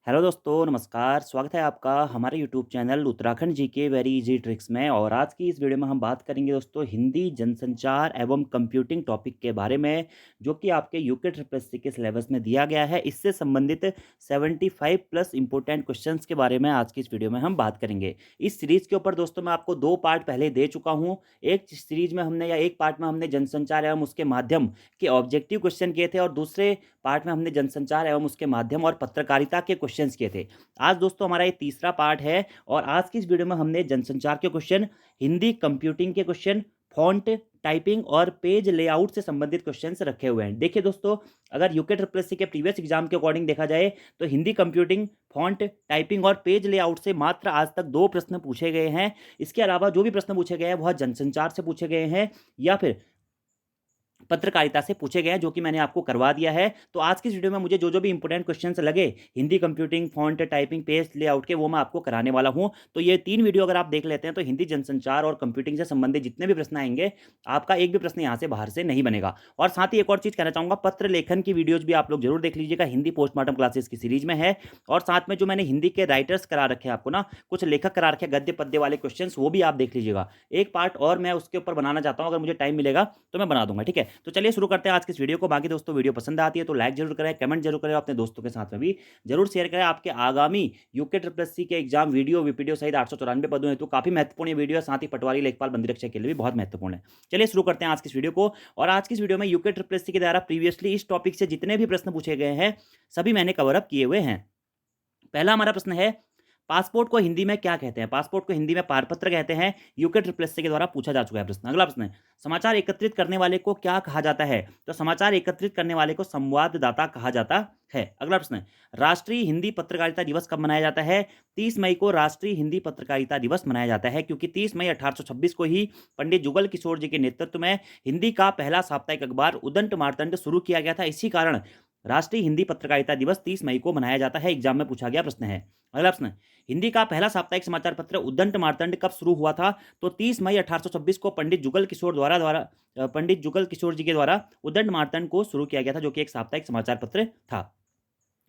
Hello दोस्तों, नमस्कार। स्वागत है आपका हमारे यूट्यूब चैनल उत्तराखंड जी के वेरी इजी ट्रिक्स में। और आज की इस वीडियो में हम बात करेंगे दोस्तों हिंदी जनसंचार एवं कंप्यूटिंग टॉपिक के बारे में, जो कि आपके यूके ट्रिपल एससी के सिलेबस में दिया गया है। इससे संबंधित 75 प्लस इंपॉर्टेंट क्वेश्चंस के बारे में आज की इस वीडियो में हम बात करेंगे। इस सीरीज़ के ऊपर दोस्तों मैं आपको 2 पार्ट पहले दे चुका हूँ। एक सीरीज़ में हमने या एक पार्ट में हमने जनसंचार एवं उसके माध्यम के ऑब्जेक्टिव क्वेश्चन किए थे, और दूसरे पार्ट में हमने जनसंचार एवं उसके माध्यम और पत्रकारिता के क्वेश्चंस किए थे। आज दोस्तों हमारा ये तीसरा पार्ट है, और आज की इस वीडियो में हमने जनसंचार के क्वेश्चन, हिंदी कंप्यूटिंग के क्वेश्चन, फ़ॉन्ट, टाइपिंग और पेज लेआउट से संबंधित क्वेश्चंस रखे हुए हैं। देखिए दोस्तों, अगर यूके ट्रिपल एससी के प्रीवियस एग्जाम के अकॉर्डिंग देखा जाए तो हिंदी कंप्यूटिंग, फ़ॉन्ट, टाइपिंग और पेज लेआउट से मात्र आज तक 2 प्रश्न पूछे गए हैं। इसके अलावा जो भी प्रश्न पूछे गए हैं वह जनसंचार से पूछे गए हैं या फिर पत्रकारिता से पूछे गए हैं, जो कि मैंने आपको करवा दिया है। तो आज की इस वीडियो में मुझे जो भी इंपॉर्टेंट क्वेश्चंस लगे Hindi computing, font, typing, page layout के, वो मैं आपको कराने वाला हूं। तो ये 3 वीडियो अगर आप देख लेते हैं तो हिंदी जनसंचार और कंप्यूटिंग से संबंधित जितने भी प्रश्न आएंगे, आपका एक भी प्रश्न यहाँ से बाहर से नहीं बनेगा। और साथ ही एक और चीज़ कहना चाहूँगा, पत्र लेखन की वीडियोज़ भी आप लोग जरूर देख लीजिएगा। हिंदी पोस्टमार्टम क्लासेस की सीरीज में है। और साथ में जो मैंने हिंदी के राइटर्स करा रखे हैं आपको ना, कुछ लेखक करा रखे हैं गद्य पद्य वाले क्वेश्चन, वो भी आप देख लीजिएगा। एक पार्ट और मैं उसके ऊपर बनाना चाहता हूँ, अगर मुझे टाइम मिलेगा तो मैं बना दूंगा। ठीक है, तो चलिए शुरू करते हैं आज की इस वीडियो को। बाकी दोस्तों, वीडियो पसंद आती है तो लाइक जरूर करें, कमेंट जरूर करें, अपने दोस्तों के साथ में भी जरूर शेयर करें। आपके आगामी यूके ट्रिपल एससी के एग्जाम वीडियो वीपीडीओ सहित 894 पदों हेतु काफी महत्वपूर्ण ये वीडियो है। साथ ही पटवारी, लेखपाल, बंदी रक्षक के लिए भी बहुत महत्वपूर्ण है। चलिए शुरू करते हैं आज की इस वीडियो को। और आज की इस वीडियो में यूके ट्रिपल एससी के द्वारा प्रीवियसली इस टॉपिक से जितने भी प्रश्न पूछे गए हैं, सभी मैंने कवर अप किए हुए हैं। पहला हमारा प्रश्न है, पासपोर्ट को हिंदी में क्या कहते हैं? पासपोर्ट को हिंदी में पारपत्र कहते हैं। यूके ट्रिपल एससी के द्वारा पूछा जा चुका है प्रश्न। अगला प्रश्न है, समाचार एकत्रित करने वाले को क्या कहा जाता है? तो समाचार एकत्रित करने वाले को संवाददाता कहा जाता है। अगला प्रश्न है, राष्ट्रीय हिंदी पत्रकारिता दिवस कब मनाया जाता है? 30 मई को राष्ट्रीय हिंदी पत्रकारिता दिवस मनाया जाता है, क्योंकि 30 मई 1826 को ही पंडित जुगल किशोर जी के नेतृत्व में हिंदी का पहला साप्ताहिक अखबार उदंत मार्तंड शुरू किया गया था। इसी कारण राष्ट्रीय हिंदी पत्रकारिता दिवस 30 मई को मनाया जाता है। एग्जाम में पूछा गया प्रश्न है। अगला प्रश्न, हिंदी का पहला साप्ताहिक समाचार पत्र उद्दंत मार्तंड कब शुरू हुआ था? तो 30 मई 1826 को पंडित जुगल किशोर जी के द्वारा उद्दंत मार्तंड को शुरू किया गया था, जो कि एक साप्ताहिक समाचार पत्र था।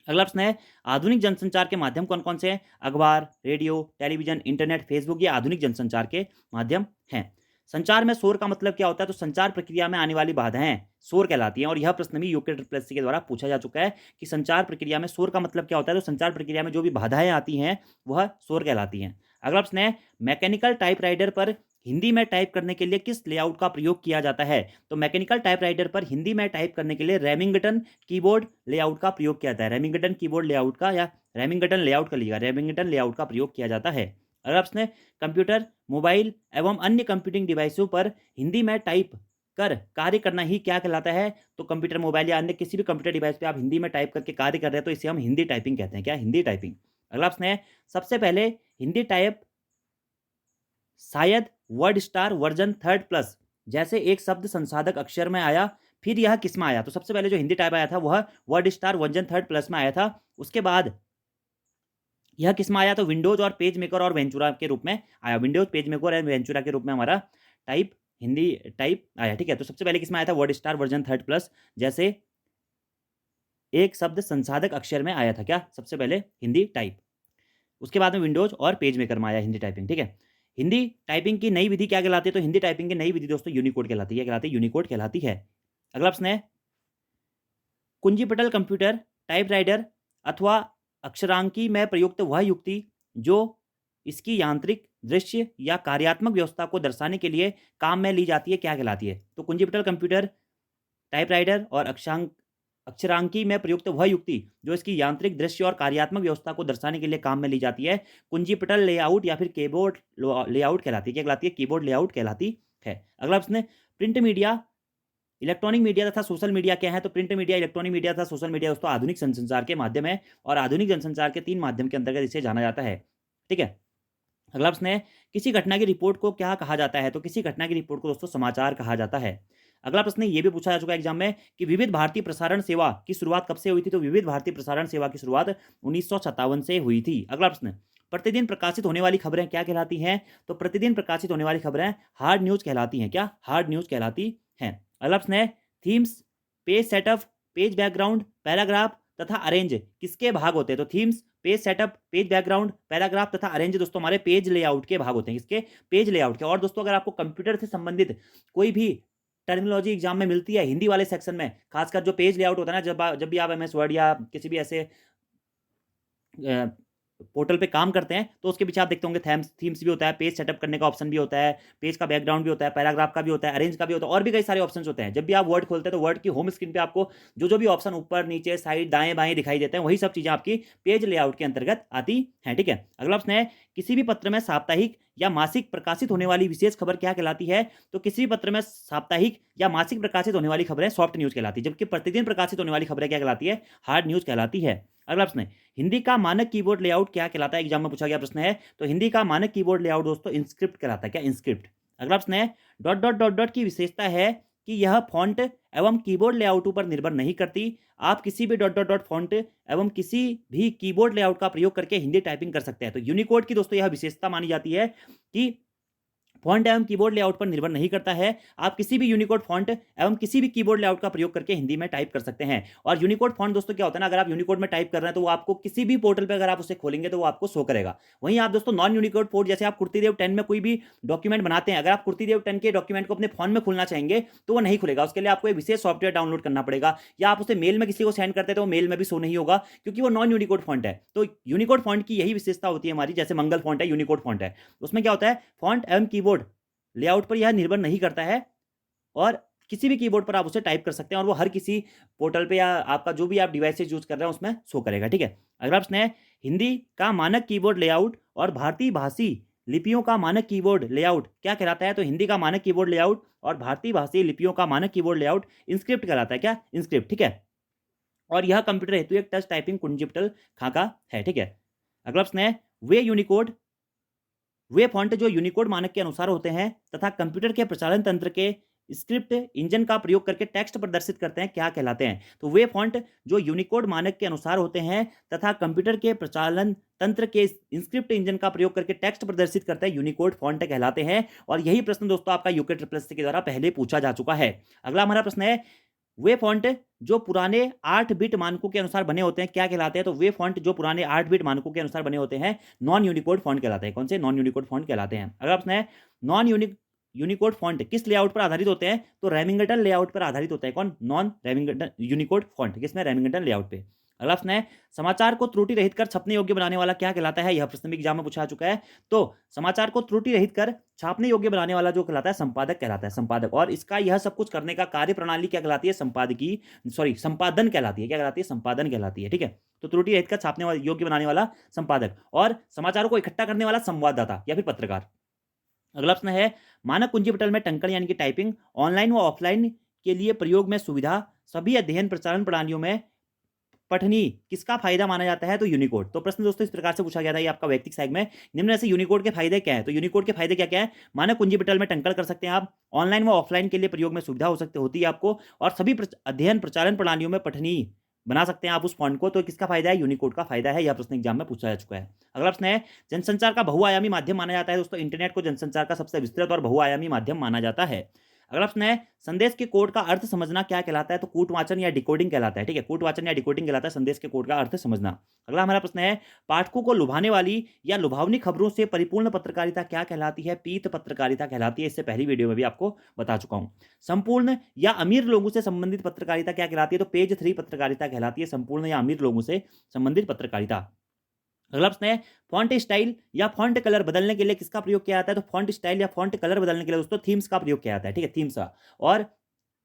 अगला प्रश्न है, आधुनिक जनसंचार के माध्यम कौन कौन से हैं? अखबार, रेडियो, टेलीविजन, इंटरनेट, फेसबुक, ये आधुनिक जनसंचार के माध्यम हैं। संचार में शोर का मतलब क्या होता है? तो संचार प्रक्रिया में आने वाली बाधाएं शोर कहलाती हैं। और यह प्रश्न भी यूके ट्रिपल एससी के द्वारा पूछा जा चुका है कि संचार प्रक्रिया में शोर का मतलब क्या होता है? तो संचार प्रक्रिया में जो भी बाधाएं आती हैं वह शोर कहलाती हैं। अगला प्रश्न है, मैकेनिकल टाइपराइटर पर हिंदी में टाइप करने के लिए किस लेआउट का प्रयोग किया जाता है? तो मैकेनिकल टाइपराइटर पर हिंदी में टाइप करने के लिए रेमिंगटन कीबोर्ड लेआउट का प्रयोग किया जाता है। रेमिंगटन कीबोर्ड लेआउट का, या रेमिंगटन लेआउट का लिखा, रेमिंगटन लेआउट का प्रयोग किया जाता है। अगला प्रश्न है, कंप्यूटर, मोबाइल एवं अन्य कंप्यूटिंग डिवाइसों पर हिंदी में टाइप कर कार्य करना ही क्या कहलाता है? तो कंप्यूटर, मोबाइल या अन्य किसी भी कंप्यूटर डिवाइस पे आप हिंदी में टाइप करके कार्य कर रहे हैं तो इसे हम हिंदी टाइपिंग कहते हैं। क्या? हिंदी टाइपिंग। अगला प्रश्न है, सबसे पहले हिंदी टाइप शायद वर्ड स्टार वर्जन 3 प्लस जैसे एक शब्द संसाधक अक्षर में आया, फिर यह किस में आया? तो सबसे पहले जो हिंदी टाइप आया था वह वर्ड स्टार वर्जन 3 प्लस में आया था। उसके बाद यह किस में आया? तो विंडोज और पेज मेकर और वेंचुरा के रूप में आया। विंडोज, पेज मेकर और वेंचुरा के रूप में हमारा टाइप, हिंदी टाइप आया। ठीक है, तो सबसे पहले किस में आया था? वर्ड स्टार वर्जन 3 प्लस जैसे एक शब्द संसाधक अक्षर में आया था। क्या? सबसे पहले हिंदी टाइप। उसके बाद में विंडोज और पेज मेकर में आया हिंदी टाइपिंग। ठीक है, हिंदी टाइपिंग की नई विधि क्या कहलाती है? तो हिंदी टाइपिंग की नई विधि दोस्तों यूनिकोड कहलाती है। क्या कहलाती है? यूनिकोड कहलाती है। अगला प्रश्न है, कुंजीपटल कंप्यूटर, टाइपराइटर अथवा अक्षरांकी में प्रयुक्त वह युक्ति जो इसकी यांत्रिक, दृश्य या कार्यात्मक व्यवस्था को दर्शाने के लिए काम में ली जाती है, क्या कहलाती है? तो कुंजीपटल कंप्यूटर, टाइपराइटर और अक्षरांकी में प्रयुक्त वह युक्ति जो इसकी यांत्रिक, दृश्य और कार्यात्मक व्यवस्था को दर्शाने के लिए काम में ली जाती है, कुंजीपटल लेआउट या फिर कीबोर्ड लेआउट कहलाती है। क्या कहलाती है? कीबोर्ड लेआउट कहलाती है। अगला प्रश्न है, प्रिंट मीडिया, इलेक्ट्रॉनिक मीडिया तथा सोशल मीडिया क्या है? तो प्रिंट मीडिया, इलेक्ट्रॉनिक मीडिया तथा सोशल मीडिया दोस्तों आधुनिक जनसंचार के माध्यम है, और आधुनिक जनसंचार के 3 माध्यम के अंतर्गत इसे जाना जाता है। ठीक है, अगला प्रश्न है, किसी घटना की रिपोर्ट को क्या कहा जाता है? तो किसी घटना की रिपोर्ट को दोस्तों समाचार कहा जाता है। अगला प्रश्न ये भी पूछा जा चुका है एग्जाम में कि विविध भारतीय प्रसारण सेवा की शुरुआत कब से हुई थी? तो विविध भारतीय प्रसारण सेवा की शुरुआत 1957 से हुई थी। अगला प्रश्न, प्रतिदिन प्रकाशित होने वाली खबरें क्या कहलाती हैं? तो प्रतिदिन प्रकाशित होने वाली खबरें हार्ड न्यूज कहलाती हैं। क्या? हार्ड न्यूज कहलाती हैं। अगला प्रश्न है, themes, page setup, page background, paragraph, तथा अरेंज किसके भाग होते हैं? तो themes, page setup, page background, paragraph तथा अरेंज दोस्तों हमारे पेज लेआउट के भाग होते हैं। किसके? पेज लेआउट के। और दोस्तों अगर आपको कंप्यूटर से संबंधित कोई भी टर्मिनोलॉजी एग्जाम में मिलती है हिंदी वाले सेक्शन में, खासकर जो पेज लेआउट होता है ना, जब भी आप एमएस वर्ड या किसी भी ऐसे पोर्टल पे काम करते हैं तो उसके पीछे आप देखते होंगे थीम्स भी होता है, पेज सेटअप करने का ऑप्शन भी होता है, पेज का बैकग्राउंड भी होता है, पैराग्राफ का भी होता है, अरेंज का भी होता है, और भी कई सारे ऑप्शंस होते हैं। जब भी आप वर्ड खोलते हैं तो वर्ड की होम स्क्रीन पे आपको जो जो भी ऑप्शन ऊपर नीचे साइड दाएं बाएं दिखाई देते हैं, वही सब चीजें आपकी पेज लेआउट के अंतर्गत आती हैं। ठीक है, अगला प्रश्न है, किसी भी पत्र में साप्ताहिक या मासिक प्रकाशित होने वाली विशेष खबर क्या कहलाती है? तो किसी भी पत्र में साप्ताहिक या मासिक प्रकाशित होने वाली खबरें सॉफ्ट न्यूज कहलाती है, जबकि प्रतिदिन प्रकाशित होने वाली खबरें क्या कहलाती है? हार्ड न्यूज कहलाती है। अगला प्रश्न है, हिंदी का मानक कीबोर्ड लेआउट क्या कहलाता है? एग्जाम में पूछा गया प्रश्न है। तो हिंदी का मानक कीबोर्ड लेआउट दोस्तों इंस्क्रिप्ट कहलाता है। क्या? इंस्क्रिप्ट। अगला प्रश्न है, डॉट डॉट डॉट डॉट की विशेषता है कि यह फॉन्ट एवं कीबोर्ड लेआउट पर निर्भर नहीं करती। आप किसी भी डॉट डॉट डॉट फॉन्ट एवं किसी भी कीबोर्ड लेआउट का प्रयोग करके हिंदी टाइपिंग कर सकते हैं। तो यूनिकोड की दोस्तों यह विशेषता मानी जाती है कि फॉन्ट एवं कीबोर्ड लेआउट पर निर्भर नहीं करता है। आप किसी भी यूनिकोड फॉन्ट एवं किसी भी कीबोर्ड लेआउट का प्रयोग करके हिंदी में टाइप कर सकते हैं। और यूनिकोड फॉन्ट दोस्तों क्या होता है ना, अगर आप यूनिकोड में टाइप कर रहे हैं तो वो आपको किसी भी पोर्टल पे अगर आप उसे खोलेंगे तो वो आपको शो करेगा। वहीं आप दोस्तों नॉन यूनिकोड फॉन्ट, जैसे आप कुर्तीदेव 10 में कोई भी डॉक्यूमेंट बनाते हैं, अगर आप कुर्तीदेव 10 के डॉक्यूमेंट को अपने फोन में खोलना चाहेंगे तो वो नहीं खुलेगा। उसके लिए आपको एक विशेष सॉफ्टवेयर डाउनलोड करना पड़ेगा, या आप उसे मेल में किसी को सेंड करते हैं तो वो मेल में भी शो नहीं होगा, क्योंकि वो नॉन यूनिकोड फॉन्ट है। तो यूनिकोड फॉन्ट की यही विशेषता होती है हमारी, जैसे मंगल फॉन्ट है, यूनिकोड फॉन्ट है। उसमें क्या होता है, फॉन्ट एवं कीबोर्ड लेआउट पर यह निर्भर नहीं करता है, और किसी भी कीबोर्ड पर आप उसे टाइप कर सकते हैं और वो हर किसी पोर्टल पे या आपका जो भी आप डिवाइसेज यूज कर रहे हैं उसमें शो करेगा। ठीक है, अगला प्रश्न है, हिंदी का मानक कीबोर्ड लेआउट और भारतीय भाषी लिपियों का मानक कीबोर्ड लेआउट क्या कहलाता है? तो हिंदी का मानक कीबोर्ड लेआउट और भारतीय भाषी लिपियों का मानक कीबोर्ड लेआउट इंस्क्रिप्ट कहलाता है। क्या? इंस्क्रिप्ट। ठीक है, और यह कंप्यूटर हेतु एक टच टाइपिंग कुंजिटल खाका है। ठीक है, अगला प्रश्न है, वे फॉन्ट जो यूनिकोड मानक के अनुसार होते हैं तथा कंप्यूटर के प्रचालन तंत्र के स्क्रिप्ट इंजन का प्रयोग करके टेक्स्ट प्रदर्शित करते हैं, क्या कहलाते हैं? तो वे फॉन्ट जो यूनिकोड मानक के अनुसार होते हैं तथा कंप्यूटर के प्रचालन तंत्र के इंस्क्रिप्ट इंजन का प्रयोग करके टेक्स्ट प्रदर्शित करते हैं, यूनिकोड फॉन्ट कहलाते हैं। और यही प्रश्न दोस्तों आपका यूके ट्रिपल एससी के द्वारा पहले पूछा जा चुका है। अगला हमारा प्रश्न है, वे फॉन्ट जो पुराने 8 बिट मानकों के अनुसार बने होते हैं क्या कहलाते हैं? तो वे फॉन्ट जो पुराने 8 बिट मानकों के अनुसार बने होते हैं नॉन यूनिकोड फॉन्ट कहलाते हैं। कौन से? नॉन यूनिकोड फॉन्ट कहलाते हैं। अगला प्रश्न है, नॉन यूनिकोड फॉन्ट किस लेआउट पर आधारित होते हैं? तो रेमिंगटन लेआउट पर आधारित होते हैं। कौन? नॉन रेमिंगटन यूनिकोड फॉन्ट किसमें? रेमिंगटन लेआउट पे। अगला प्रश्न है, समाचार को त्रुटि रहित कर छपने योग्य बनाने वाला क्या कहलाता है? यह प्रश्न भी एग्जाम में पूछा चुका है। तो समाचार को त्रुटि रहित कर छापने योग्य बनाने वाला जो कहलाता है संपादक कहलाता है, संपादक। और इसका यह सब कुछ करने का कार्य प्रणाली क्या कहलाती है? संपादन कहलाती है। क्या कहलाती है? संपादन कहलाती है। ठीक है, तो त्रुटि रहित कर छापने वाला योग्य बनाने वाला संपादक, और समाचारों को इकट्ठा करने वाला संवाददाता या फिर पत्रकार। अगला प्रश्न है, मानक कुंजी पटल में टंकन यानी कि टाइपिंग ऑनलाइन व ऑफलाइन के लिए प्रयोग में सुविधा सभी अध्ययन प्रचारण प्रणालियों में पठनी किसका फायदा माना जाता है? तो यूनिकोड। तो प्रश्न दोस्तों इस प्रकार से पूछा गया था, ये आपका वैयक्तिक साइक में, निम्न में से यूनिकोड के फायदे क्या है? तो यूनिकोड के फायदे क्या क्या है? मानक कुंजी पटल में टंकन कर सकते हैं आप, ऑनलाइन व ऑफलाइन के लिए प्रयोग में सुविधा होती है आपको, और सभी अध्ययन प्रचारण प्रणालियों में पठनी बना सकते हैं आप उस फॉन्ट को। तो किसका फायदा है? यूनिकोड का फायदा है। यह प्रश्न एग्जाम में पूछा जा चुका है। अगला प्रश्न है, जनसंचार का बहुआयामी माध्यम माना जाता है दोस्तों, इंटरनेट को जनसंचार का सबसे विस्तृत और बहुआयामी माध्यम माना जाता है। अगला प्रश्न है, संदेश के कोड का अर्थ समझना क्या कहलाता है? तो कूटवाचन या डिकोडिंग कहलाता है। ठीक है, कूटवाचन या डिकोडिंग कहलाता है संदेश के कोड का अर्थ समझना। अगला हमारा प्रश्न है, पाठकों को लुभाने वाली या लुभावनी खबरों से परिपूर्ण पत्रकारिता क्या कहलाती है? पीत पत्रकारिता कहलाती है। इससे पहली वीडियो में भी आपको बता चुका हूं। संपूर्ण या अमीर लोगों से संबंधित पत्रकारिता क्या कहलाती है? तो पेज 3 पत्रकारिता कहलाती है, संपूर्ण या अमीर लोगों से संबंधित पत्रकारिता। अगला प्रश्न है, फॉन्ट स्टाइल या फॉन्ट कलर बदलने के लिए किसका प्रयोग किया जाता है? तो फॉन्ट स्टाइल या फॉन्ट कलर बदलने के लिए दोस्तों थीम्स का प्रयोग किया जाता है। ठीक है, थीम्स का, और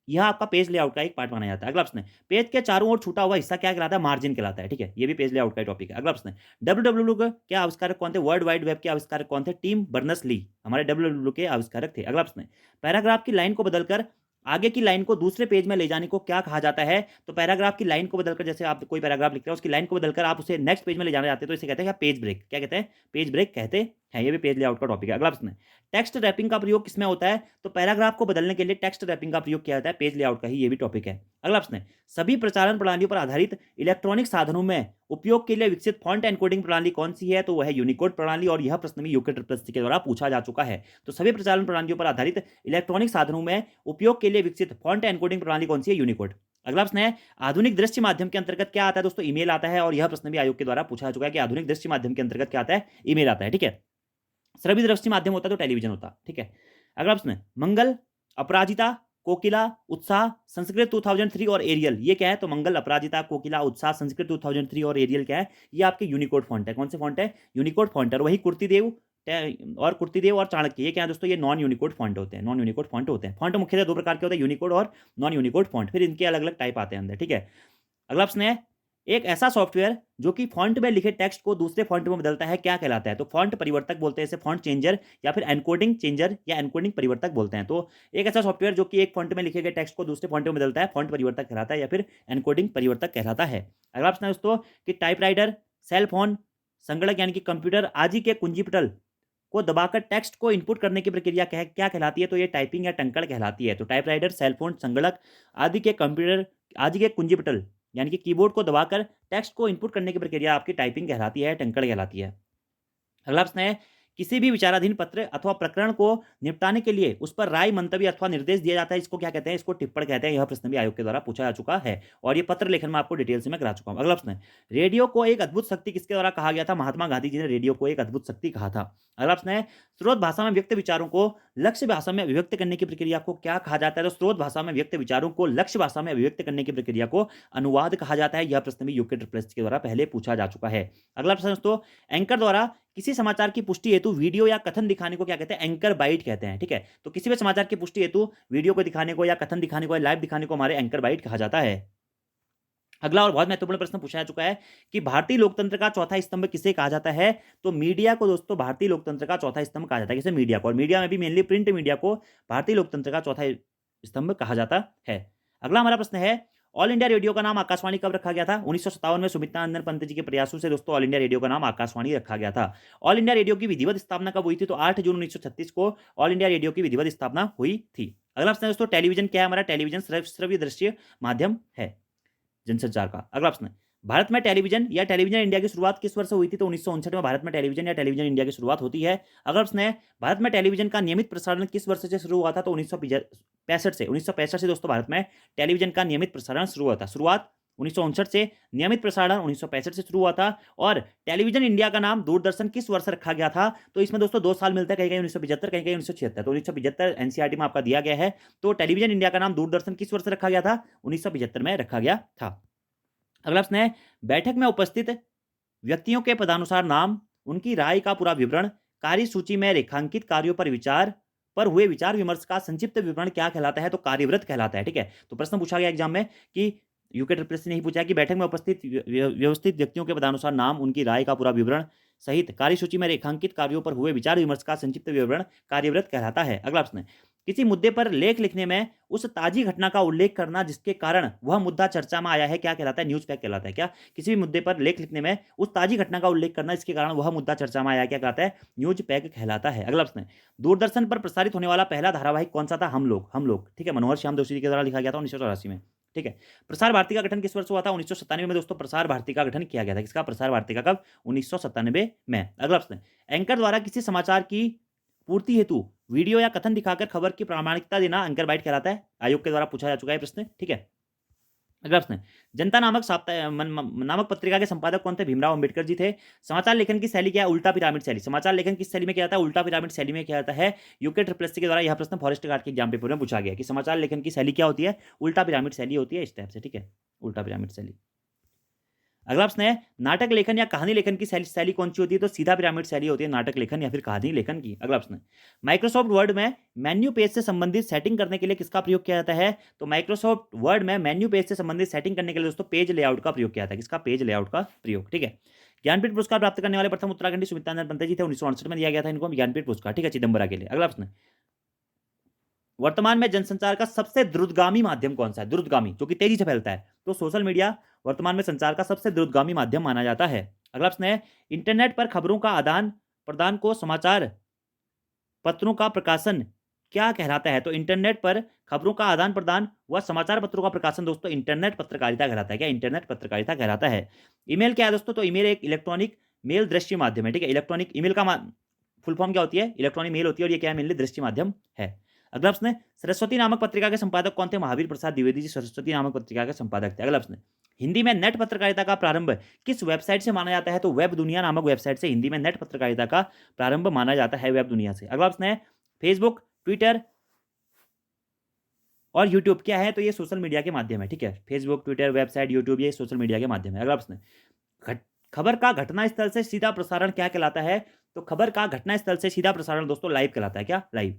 यह आपका पेज लेआउट का एक पार्ट माना जाता है। अगला प्रश्न है, पेज के चारों ओर छूटा हुआ हिस्सा क्या कहलाता है? मार्जिन कहलाता है। ठीक है, ये भी पेज लेआउट का टॉपिक है। अगला प्रश्न है, डब्ल्यूडब्ल्यूडब्ल्यू के आविष्कारक कौन थे? वर्ल्ड वाइड वेब के आविष्कारक कौन थे? टिम बर्नर्स ली हमारे डब्ल्यूडब्ल्यू के आविष्कारक थे। अगला प्रश्न है, पैराग्राफ की लाइन को बदलकर आगे की लाइन को दूसरे पेज में ले जाने को क्या कहा जाता है? तो पैराग्राफ की लाइन को बदलकर, जैसे आप कोई पैराग्राफ लिख रहे हो उसकी लाइन को बदलकर आप उसे नेक्स्ट पेज में ले जाना चाहते हैं तो इसे कहते हैं पेज ब्रेक। क्या कहते हैं? पेज ब्रेक कहते हैं। ये भी पेज लेआउट का टॉपिक है। अगला प्रश्न है, टेक्स्ट रैपिंग का प्रयोग किसमें होता है? तो पैराग्राफ को बदलने के लिए टेक्स्ट रैपिंग का प्रयोग किया जाता है, पेज लेआउट का ही ये भी टॉपिक है। अगला प्रश्न है, सभी प्रचारण प्रणालियों पर आधारित इलेक्ट्रॉनिक साधनों में उपयोग के लिए विकसित फॉन्ट एनकोडिंग प्रणाली कौन सी है? तो वह है यूनिकोड प्रणाली, और यह प्रश्न भी यूके ट्रिपल एससी के द्वारा पूछा जा चुका है। तो सभी प्रचारण प्रणालियों पर आधारित इलेक्ट्रॉनिक साधनों में उपयोग के लिए विकसित फॉन्ट एनकोडिंग प्रणाली कौन सी है? यूनिकोड। अगला प्रश्न है, आधुनिक दृश्य माध्यम के अंतर्गत क्या आता है दोस्तों? ईमेल आता है, और यह प्रश्न भी आयोग के द्वारा पूछा जा चुका है कि आधुनिक दृश्य माध्यम के अंतर्गत क्या आता है? ईमेल आता है, ठीक है। श्रव्य दृश्य माध्यम होता तो टेलीविजन होता, ठीक है। अगला प्रश्न है, मंगल, अपराजिता, कोकिला, उत्साह, संस्कृत 2003 और एरियल, ये क्या है? तो मंगल, अपराजिता, कोकिला, उत्साह, संस्कृत 2003 और एरियल क्या है? ये आपके यूनिकोड फॉन्ट है। कौन से फॉन्ट है? यूनिकोड फॉन्ट है। और वही कुर्तीदेव और चाणक्य, ये क्या है दोस्तों? ये नॉन यूनिकोड फॉन्ट होते हैं, नॉन यूनिकोड फॉन्ट होते हैं। फॉन्ट मुख्यतः दो प्रकार के होते हैं, यूनिकोड और नॉन यूनिकोड फॉन्ट, फिर इनके अलग अलग टाइप आते हैं अंदर, ठीक है। अगला प्रश्न है, एक ऐसा सॉफ्टवेयर जो कि फॉन्ट में लिखे टेक्स्ट को दूसरे फॉन्ट में बदलता है, क्या कहलाता है? तो फॉन्ट परिवर्तक बोलते हैं इसे, फॉन्ट चेंजर या फिर एनकोडिंग चेंजर या एनकोडिंग परिवर्तक बोलते हैं। तो एक ऐसा सॉफ्टवेयर जो कि एक फॉन्ट में लिखे गए टेक्स्ट को दूसरे फॉन्ट में बदलता है, फॉन्ट परिवर्तक कहलाता है या फिर एनकोडिंग परिवर्तक कहलाता है। अगला प्रश्न है दोस्तों कि टाइपराइटर, सेल फोन, संगणक यानी कि कंप्यूटर आदि के कुंजी पटल को दबाकर टेक्स्ट को इनपुट करने की प्रक्रिया क्या कहलाती है? तो ये टाइपिंग या टंकण कहलाती है। तो टाइपराइटर, सेलफोन, संगणक आदि के कंप्यूटर आदि के कुंजी पटल यानी कि कीबोर्ड को दबाकर टेक्स्ट को इनपुट करने की प्रक्रिया आपकी टाइपिंग कहलाती है, टंकण कहलाती है। अगला प्रश्न है, किसी भी विचाराधीन पत्र अथवा प्रकरण को निपटाने के लिए उस पर राय, मंतव्य अथवा निर्देश दिया जाता है, इसको क्या कहते हैं? इसको टिप्पण कहते हैं। यह प्रश्न भी आयोग के द्वारा पूछा जा चुका है और ये पत्र लेखन में आपको डिटेल से मैं करा चुका हूं। अगला प्रश्न है, रेडियो को एक अद्भुत शक्ति किसके द्वारा कहा गया था? महात्मा गांधी जी ने रेडियो को एक अद्भुत शक्ति कहा था। अगला प्रश्न है, स्रोत भाषा में व्यक्त विचारों को लक्ष्य भाषा में अभिव्यक्त करने की प्रक्रिया को क्या कहा जाता है? तो स्रोत भाषा में व्यक्त विचारों को लक्ष्य भाषा में अभिव्यक्त करने की प्रक्रिया को अनुवाद कहा जाता है। यह प्रश्न भी यूके ट्रिपल एस के द्वारा पहले पूछा जा चुका है। अगला प्रश्न दोस्तों, एंकर द्वारा किसी समाचार की पुष्टि हेतु वीडियो या कथन दिखाने को क्या कहते हैं? एंकर बाइट कहते हैं, ठीक है। तो किसी भी समाचार की पुष्टि हेतु वीडियो को दिखाने को या कथन दिखाने को या लाइव दिखाने को हमारे एंकर बाइट कहा जाता है। अगला और बहुत महत्वपूर्ण प्रश्न पूछा जा चुका है कि भारतीय लोकतंत्र का चौथा स्तंभ किसे कहा जाता है? तो मीडिया को दोस्तों भारतीय लोकतंत्र का चौथा स्तंभ कहा जाता है। किसे? मीडिया को। और मीडिया में भी मेनली प्रिंट मीडिया को भारतीय लोकतंत्र का चौथा स्तंभ कहा जाता है। अगला हमारा प्रश्न है, ऑल इंडिया रेडियो का नाम आकाशवाणी कब रखा गया था? 1957 में सुमित्रा पंत जी के प्रयासों से दोस्तों ऑल इंडिया रेडियो का नाम आकाशवाणी रखा गया था। ऑल इंडिया रेडियो की विधिवत स्थापना कब हुई थी? तो 8 जून 1936 को ऑल इंडिया रेडियो की विधिवत स्थापना हुई थी। अगला प्रश्न है दोस्तों, टेलीविजन क्या है हमारा? टेलीविजन श्रव्य दृश्य माध्यम है जनसंचार का। अगला प्रश्न है, भारत में टेलीविजन या टेलीविजन इंडिया की शुरुआत किस वर्ष हुई थी? तो 1959 में भारत में टेलीविजन या टेलीविजन इंडिया की शुरुआत होती है। अगला प्रश्न है, भारत में टेलीविजन का नियमित प्रसारण किस वर्ष से शुरू हुआ था? तो 1965 से दोस्तों भारत में टेलीविजन का नियमित प्रसारण शुरू हुआ था। शुरुआत 1959 से, नियमित प्रसारण 1965 से शुरू हुआ था। और टेलीविजन इंडिया का नाम दूरदर्शन किस वर्ष रखा गया था? तो इसमें दोस्तों 2 साल मिलता है, कहीं कहीं 1975, कहीं कहीं 1976। तो 1975 एनसीईआरटी में आपका दिया गया है। तो टेलीविजन इंडिया का नाम दूरदर्शन किस वर्ष रखा गया था? 1975 में रखा गया था। अगला प्रश्न है, बैठक में उपस्थित व्यक्तियों के पदानुसार नाम, उनकी राय का पूरा विवरण, कार्य सूची में रेखांकित कार्यों पर हुए विचार विमर्श का संक्षिप्त विवरण क्या कहलाता है? तो कार्यव्रत कहलाता है, ठीक है। तो प्रश्न पूछा गया एग्जाम में कि यूके ट्रिपल एस ने नहीं पूछा कि बैठक में उपस्थित व्यवस्थित व्यक्तियों के पदानुसार नाम, उनकी राय का पूरा विवरण सहित कार्य सूची में रेखांकित कार्यों पर हुए विचार विमर्श का संक्षिप्त विवरण कार्यव्रत कहलाता है। अगला प्रश्न है, किसी मुद्दे पर लेख लिखने में उस ताजी घटना का उल्लेख करना जिसके कारण वह मुद्दा चर्चा में आया है, क्या कहलाता है? न्यूज फैक्ट कहलाता है। क्या? किसी भी मुद्दे पर लेख लिखने में उस ताजी घटना का उल्लेख करना जिसके कारण वह मुद्दा चर्चा में आया है, क्या कहलाता है? न्यूज फैक्ट कहलाता है। अगला प्रश्न है, दूरदर्शन पर प्रसारित होने वाला पहला धारावाहिक कौन सा था? हम लोग, ठीक है। मनोहर श्याम जोशी जी के द्वारा लिखा गया था 1984 में, ठीक है। प्रसार भारती का गठन किस वर्ष हुआ था? 1997 में दोस्तों प्रसार भारती का गठन किया गया था। किसका? प्रसार भारती का। कब? 1997 में। अगला प्रश्न, एंकर द्वारा किसी समाचार की पूर्ति हेतु वीडियो या कथन दिखाकर खबर की प्रामाणिकता देना एंकर बाइट कहलाता है। आयोग के द्वारा पूछा जा चुका है प्रश्न, ठीक है। अगला प्रश्न, जनता नामक पत्रिका के संपादक कौन थे? भीमराव अंबेडकर जी थे। समाचार लेखन की शैली क्या है? उल्टा पिरामिड शैली। समाचार लेखन किस शैली में किया जाता है? उल्टा पिरामिड शैली में किया जाता है। यूके ट्रिपल एस के द्वारा यह प्रश्न फॉरेस्ट गार्ड के एग्जाम पेपर में पूछा गया कि समाचार लेखन की शैली क्या होती है? उल्टा पिरामिड शैली होती है, इस टाइप से, ठीक है, उल्टा पिरामिड शैली। अगला प्रश्न है, नाटक लेखन या कहानी लेखन की शैली कौन सी होती है? तो सीधा पिरामिड शैली होती है नाटक लेखन या फिर कहानी लेखन की। अगला प्रश्न, माइक्रोसॉफ्ट वर्ड में मेन्यू पेज से संबंधित सेटिंग करने के लिए किसका प्रयोग किया जाता है? तो माइक्रोसॉफ्ट वर्ड में मेन्यू पेज से संबंधित सेटिंग करने के लिए दोस्तों पेज लेआउट का प्रयोग किया जाता है। किसका? पेज लेआउट का प्रयोग, ठीक है। ज्ञानपीठ पुरस्कार प्राप्त करने वाले प्रथम उत्तराखंडी सुमित्रा पंत जी थे। 1968 में दिया गया था इनको ज्ञानपीठ पुरस्कार, ठीक है, चिदम्बरा के लिए। अगला प्रश्न, वर्तमान में जनसंचार का सबसे द्रुतगामी माध्यम कौन सा है? द्रुतगामी, जो कि तेजी से फैलता है। तो सोशल मीडिया वर्तमान में संचार का सबसे द्रुतगामी माध्यम माना जाता है। अगला प्रश्न है, इंटरनेट पर खबरों का आदान प्रदान को समाचार पत्रों का प्रकाशन क्या कहलाता है? तो इंटरनेट पर खबरों का आदान प्रदान व समाचार पत्रों का प्रकाशन दोस्तों इंटरनेट पत्रकारिता कहलाता है। क्या? इंटरनेट पत्रकारिता कहलाता है। ईमेल क्या है दोस्तों? तो ईमेल एक इलेक्ट्रॉनिक मेल दृश्य माध्यम है, ठीक है। इलेक्ट्रॉनिक ईमेल का फुल फॉर्म क्या होती है? इलेक्ट्रॉनिक मेल होती है, और ये क्या है? मेनली दृश्य माध्यम है। अगला प्रश्न है, सरस्वती नामक पत्रिका के संपादक कौन थे? महावीर प्रसाद द्विवेदी जी सरस्वती नामक पत्रिका के संपादक थे। अगला प्रश्न है, हिंदी में नेट पत्रकारिता का प्रारंभ किस वेबसाइट से माना जाता है? तो वेब दुनिया नामक वेबसाइट से हिंदी में नेट पत्रकारिता का प्रारंभ माना जाता है, वेब दुनिया से। अगला प्रश्न है, फेसबुक, ट्विटर और यूट्यूब क्या है? तो ये सोशल मीडिया के माध्यम है, ठीक है। फेसबुक, ट्विटर, वेबसाइट, यूट्यूब ये सोशल मीडिया के माध्यम है। अगला प्रश्न है, खबर का घटनास्थल से सीधा प्रसारण क्या कहलाता है? तो खबर का घटनास्थल से सीधा प्रसारण दोस्तों लाइव कहलाता है। क्या? लाइव।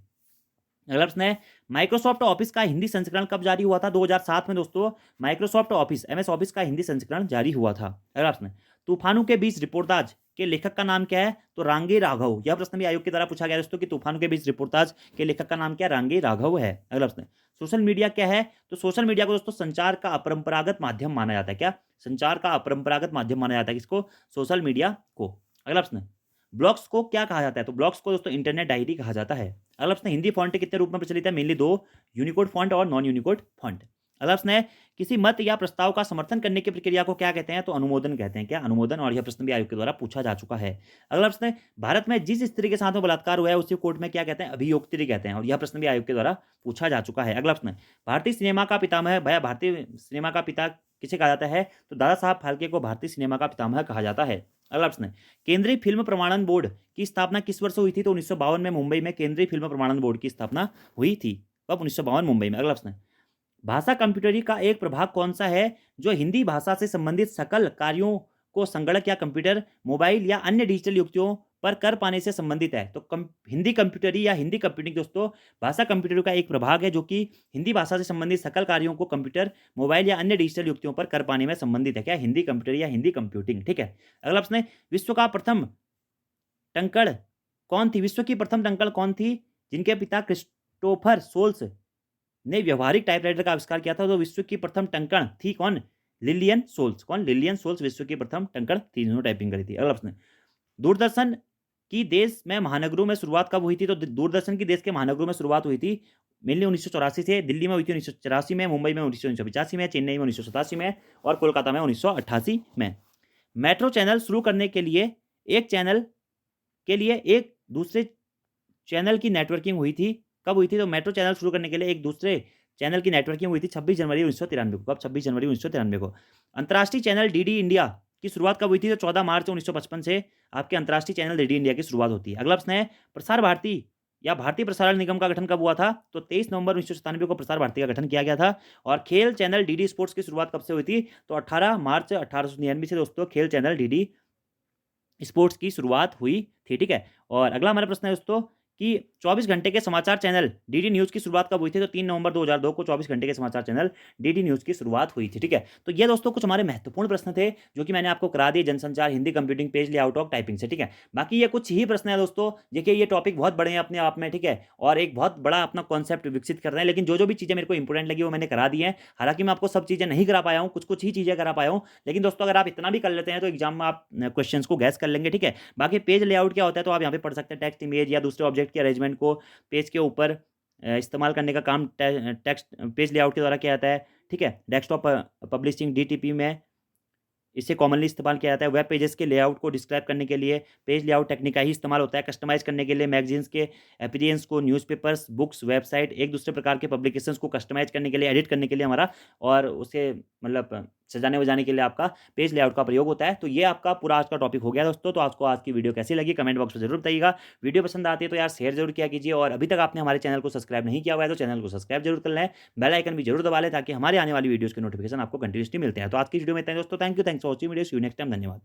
अगला प्रश्न है, माइक्रोसॉफ्ट ऑफिस का हिंदी संस्करण कब जारी हुआ था? 2007 में दोस्तों माइक्रोसॉफ्ट ऑफिस एमएस ऑफिस का हिंदी संस्करण जारी हुआ था। अगला प्रश्न है, तूफानों के बीच रिपोर्टाज के लेखक का नाम क्या है? तो रांगे राघव। यह प्रश्न भी आयोग के द्वारा पूछा गया दोस्तों कि तूफानों के बीच रिपोर्टाज के लेखक का नाम क्या है? रांगे राघव है। अगला प्रश्न है, सोशल मीडिया क्या है? तो सोशल मीडिया को दोस्तों संचार का अपरंपरागत माध्यम माना जाता है। क्या? संचार का अपरंपरागत माध्यम माना जाता है किसको? सोशल मीडिया को। अगला प्रश्न है, ब्लॉग्स को क्या कहा जाता है? तो ब्लॉग्स को दोस्तों इंटरनेट डायरी कहा जाता है। अगला प्रश्न है, हिंदी फॉन्ट कितने रूप में प्रचलित है? मेनली दो, यूनिकोड फॉन्ट और नॉन यूनिकोड फॉन्ट। अगला प्रश्न है, किसी मत या प्रस्ताव का समर्थन करने की प्रक्रिया को क्या कहते हैं? तो अनुमोदन कहते हैं। क्या? अनुमोदन। और यह प्रश्न भी आयोग के द्वारा पूछा जा चुका है। अगला प्रश्न है, भारत में जिस स्त्री के साथ में बलात्कार हुआ है उसी कोर्ट में क्या कहते हैं? अभियोक्त्री कहते हैं। और यह प्रश्न भी आयोग के द्वारा पूछा जा चुका है। अगला प्रश्न है, भारतीय सिनेमा का पितामह, भैया भारतीय सिनेमा का पिता किसे कहा जाता है? तो दादा साहब फाल्के को भारतीय सिनेमा का पितामह कहा जाता है। अगला प्रश्न है, केंद्रीय फिल्म प्रमाणन बोर्ड की स्थापना किस वर्ष हुई थी? तो 1952 में मुंबई में केंद्रीय फिल्म प्रमाणन बोर्ड की स्थापना हुई थी। कब? 1952 मुंबई में। अगला प्रश्न है, भाषा कंप्यूटरी का एक प्रभाग कौन सा है जो हिंदी भाषा से संबंधित सकल कार्यों को संगणक या कंप्यूटर, मोबाइल या अन्य डिजिटल युक्तियों पर कर पाने से संबंधित है? तो हिंदी कंप्यूटरी या हिंदी कंप्यूटिंग दोस्तों भाषा कंप्यूटर का एक प्रभाग है जो कि हिंदी भाषा से संबंधित सकल कार्यों को कंप्यूटर, मोबाइल या अन्य डिजिटल युक्तियों पर कर पाने में संबंधित है। क्या? हिंदी कंप्यूटरी या हिंदी कंप्यूटिंग, ठीक है। अगला प्रश्न है, विश्व का प्रथम टंकण कौन थी? विश्व की प्रथम टंकण कौन थी जिनके पिता क्रिस्टोफर सोल्स ने व्यवहारिक टाइपराइटर का आविष्कार किया था? तो विश्व की प्रथम टंकण थी कौन? Lillian Sholes. कौन? लिलियन सोल्स विश्व की प्रथम टंकण थी जिन्होंने टाइपिंग करी थी। अगला प्रश्न, दूरदर्शन की देश में महानगरों में शुरुआत कब हुई थी? तो दूरदर्शन की देश के महानगरों में शुरुआत हुई थी मेनली 1984 से। दिल्ली में हुई थी 1984 में, मुंबई में 1985 में, चेन्नई में 1987 में और कोलकाता में 1988 में। मेट्रो चैनल शुरू करने के लिए एक चैनल के लिए एक दूसरे चैनल की नेटवर्किंग हुई थी। कब हुई थी? तो मेट्रो चैनल शुरू करने के लिए एक दूसरे चैनल की नेटवर्किंग हुई थी 26 जनवरी 1993 को। कब? 26 जनवरी 1993 को। अंतर्राष्ट्रीय चैनल डीडी इंडिया की शुरुआत कब हुई थी? तो 14 मार्च 1955 से आपके अंतर्राष्ट्रीय चैनल डीडी इंडिया की शुरुआत होती है। अगला प्रश्न है, प्रसार भारती या भारतीय प्रसारण निगम का गठन कब हुआ था? तो 23 नवंबर 1997 को प्रसार भारती का गठन किया गया था। और खेल चैनल डीडी स्पोर्ट्स की शुरुआत कब से हुई थी? तो 18 मार्च 1899 से दोस्तों खेल चैनल डीडी स्पोर्ट्स की शुरुआत हुई थी, ठीक है। और अगला हमारा प्रश्न है दोस्तों कि 24 घंटे के समाचार चैनल डीडी न्यूज़ की शुरुआत कब हुई थी? तो 3 नवंबर 2002 को 24 घंटे के समाचार चैनल डीडी न्यूज़ की शुरुआत हुई थी, ठीक है। तो ये दोस्तों कुछ हमारे महत्वपूर्ण प्रश्न थे जो कि मैंने आपको करा दिए जनसंचार, हिंदी कंप्यूटिंग, पेज लेआउट और टाइपिंग से, ठीक है। बाकी ये कुछ ही प्रश्न है दोस्तों। देखिए ये टॉपिक बहुत बड़े हैं अपने आप में, ठीक है, और एक बहुत बड़ा अपना कॉन्सेप्ट विकसित कर रहे हैं, लेकिन जो भी चीज़ें मेरे को इंपॉर्टेंट लगी वो मैंने करा दी है। हालांकि मैं आपको सब चीज़ें नहीं करा पाया हूँ, कुछ ही चीज़ें करा पाया हूँ, लेकिन दोस्तों अगर आप इतना भी कर लेते हैं तो एग्जाम में आप क्वेश्चन को गैस कर लेंगे, ठीक है। बाकी पेज लेआउट क्या होता है तो आप यहाँ पे पढ़ सकते हैं, टेक्स्ट, इमेज या दूसरे ऑब्जेक्ट के अरेंजमेंट को पेज के ऊपर इस्तेमाल करने का काम टेक्स्ट पेज लेआउट के द्वारा किया जाता है, ठीक है। डेस्कटॉप पब्लिशिंग डीटीपी में इसे कॉमनली इस्तेमाल किया जाता है। वेब पेजेस के लेआउट को डिस्क्राइब करने के लिए पेज लेआउट टेक्निक का ही इस्तेमाल होता है। कस्टमाइज करने के लिए मैगजीन्स के अपीयरेंस को, न्यूज़पेपर्स, बुक्स, वेबसाइट, एक दूसरे प्रकार के पब्लिकेशंस को कस्टमाइज करने के लिए, एडिट करने के लिए हमारा और उसे मतलब सजाने वजाने के लिए आपका पेज लेआउट का प्रयोग होता है। तो ये आपका पूरा आज का टॉपिक हो गया दोस्तों। तो आपको आज की वीडियो कैसी लगी कमेंट बॉक्स में जरूर बताइएगा। वीडियो पसंद आती है तो यार शेयर जरूर किया कीजिए, और अभी तक आपने हमारे चैनल को सब्सक्राइब नहीं किया हुआ है तो चैनल को सब्सक्राइब जरूर कर लें, बेल आइकन भी जरूर दबा लें ताकि हमारे आने वाली वीडियोस के नोटिफिकेशन आपको कंटिन्यूसली मिलते हैं। तो आज की वीडियो में इतना ही दोस्तों। Thank you for watching video. See you next time. धन्यवाद।